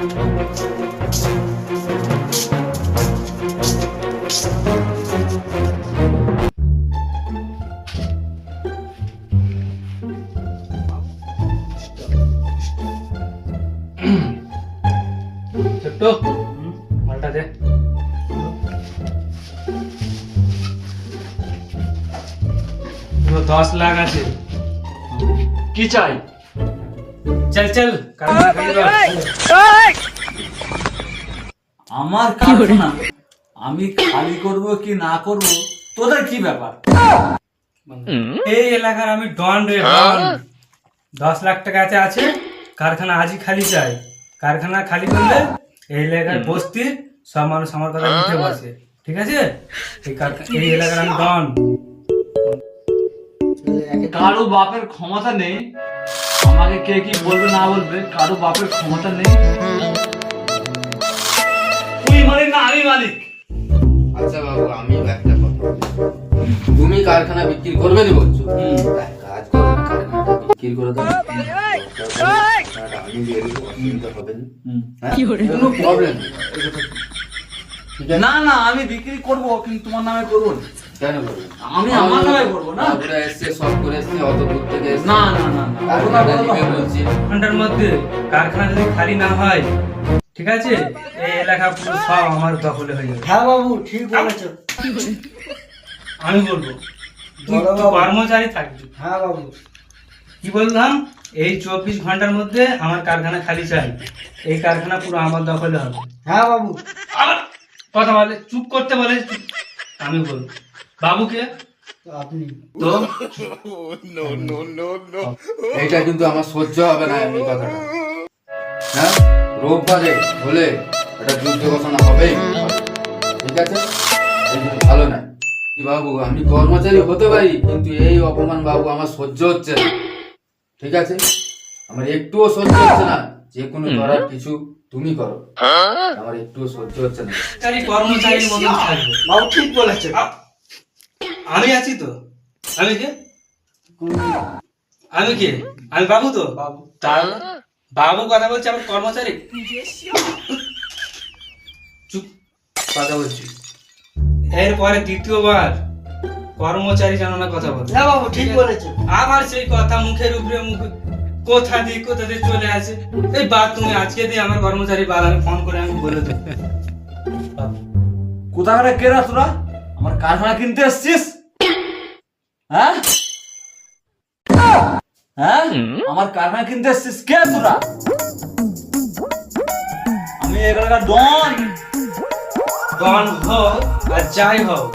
ছোট্টু মালটা দে। পুরো 10 লাখ আছে। কি চাই? চল চল কারখানা খালি কর। আমার কারখানা আমি খালি করব কি না করব তোদের কি ব্যাপার? এই এলাকার আমি ডন রে ডন। 10 লাখ টাকা আছে, কারখানা আজই খালি চাই। কারখানা খালি করলে এই এলাকার বস্তির সব মানুষ আমার কথা উঠে বসে, ঠিক আছে? এই এলাকার আমি ডন। কারো বাপের ক্ষমতা নেই আমাকে কে কি বলবে না বলবে, কারো বাপের ক্ষমতা নেই। তুই মালিক না আমি মালিক? আচ্ছা বাবু, আমি একটা কথা বলি। তুমি কারখানা বিক্রি করবে নি বলছো, এক কাজ করো না, কারখানাটা বিক্রি করে দাও। কারখানাটা আমি দিয়ে দেবো, অসুবিধা হবে না। হ্যাঁ? কোনো প্রবলেম নেই। ঠিক আছে? না না আমি বিক্রি করব কিন্তু তোমার নামে করব না। কেন করবে? আমি আমার নামে করব না। বাবুরা এসছে, সব করে এসছে, অত দূর থেকে এসছে। না না না না কারখানাটা নিবে বলছি। ঘন্টার মধ্যে কারখানা যদি খালি না হয়, ঠিক আছে, এই এলাকা পুরো সব আমার দখলে হয়ে যাবে। হ্যাঁ বাবু, ঠিক বলেছো। আমি বলবো তুই বলো তুই বাবু। কর্মচারী থাকবি। হ্যাঁ বাবু। কি বললাম? এই 24 ঘন্টার মধ্যে আমার কারখানা খালি চাই। এই কারখানা পুরো আমার দখলে হবে। হ্যাঁ বাবু। আবার কথা বলে চুপ করতে বলে চুপ। আমি বলবো বাবুকে তো আপনি তো এইটা কিন্তু আমার সহ্য হবে না, এমনি কথাটা। হ্যাঁ, রোববারে হলে একটা যুদ্ধ ঘোষণা হবেই হবে। ঠিক আছে? এই জন্য ভালো না। কি বাবু, আমি কর্মচারী হতে পারি কিন্তু এই অপমান বাবু আমার সহ্য হচ্ছে না। ঠিক আছে? আমার একটুও সহ্য হচ্ছে না। যে কোনো করার কিছু তুমি করো, আমার একটুও সহ্য হচ্ছে না। সরকারি কর্মচারীর মতন থাকবে। বাবু ঠিক বলেছো। আমি আছি তো। আমি কে? আমি কে? আমি বাবু তো। বাবু। তার বাবু কথা বলছে আবার কর্মচারী। চুপ, কথা বলছি। এরপরে দ্বিতীয়বার কর্মচারী যেন না কথা বলে। হ্যাঁ বাবু, ঠিক বলেছো। আবার সেই কথা মুখের উপরে মুখে কোথা দিয়ে চলে আসে। এই বাদ তুমি আজকে দিয়ে আমার কর্মচারী বাদ আমি ফোন করে আমি বলে দেবো। কোথাকারে কেরা তোরা? আমার কারখানা কিনতে এসছিস? হ্যাঁ হ্যাঁ আমার কারখানা কিনতে এসছিস কে তোরা? আমি এখানকার ডন। ডন হোক আর যাই হোক,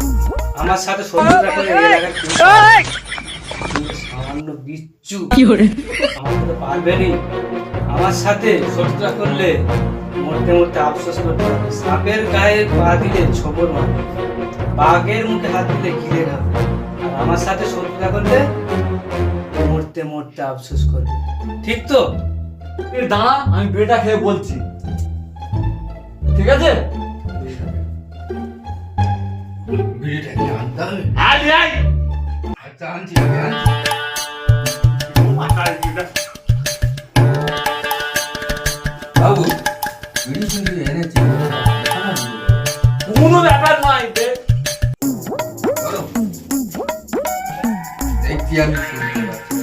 আমার সাথে শত্রুতা করে এই এলাকার কেউ তুমি সামান্য বিচ্ছু আমার সাথে পারবে নি। আমার সাথে শত্রুতা করলে মরতে মরতে আফসোস করতে হবে। সাপের গায়ে পা দিলে ছোবর মারবে, বাঘের মুখে হাত দিলে ঘিরে খাবে। আর আমার সাথে শত্রুতা করলে মরতে মরতে আফসোস করবে। ঠিক তো? এর দাঁড়া, আমি বেটা খেয়ে বলছি। ঠিক আছে? বিড়িটা কি আনতে হবে? আয় আয় আচ্ছা, আনছি, আমি আনছি। বাবু, বিড়ি কিন্তু এনেছি। কোনো ব্যাপার নয় বে। ধরো। দেখছি আমি শুনতে পাচ্ছি।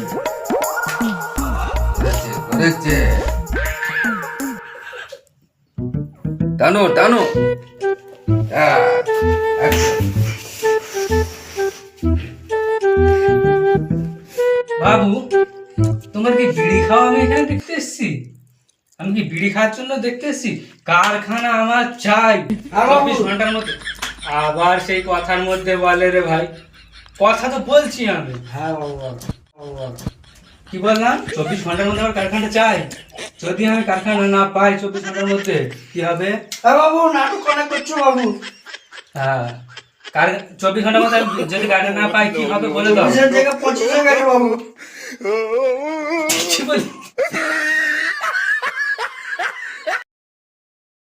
ধরেছে। টানো টানো। একদম। বাবু, তোমার কি বিড়ি খাওয়া আমি এখানে দেখতে এসেছি? আমি কি বিড়ি খাওয়ার জন্য দেখতে এসেছি? কারখানা আমার চাই 24 ঘন্টার মধ্যে। আবার সেই কথার মধ্যে বলে রে ভাই, কথা তো বলছি আমি। হ্যাঁ বাবু, বাবু, বাবু। কি বললাম? 24 ঘন্টার মধ্যে আমার কারখানা চাই। যদি আমি কারখানা না পাই 24 ঘন্টার মধ্যে কি হবে? হ্যাঁ বাবু, নাটক অনেক করছো বাবু। হ্যাঁ, 24 ঘন্টার মধ্যে আমি যদি কারখানা না পাই কি হবে বলে দাও। পুলিশের জায়গায় 25 টাকা বাবু। কি বলি?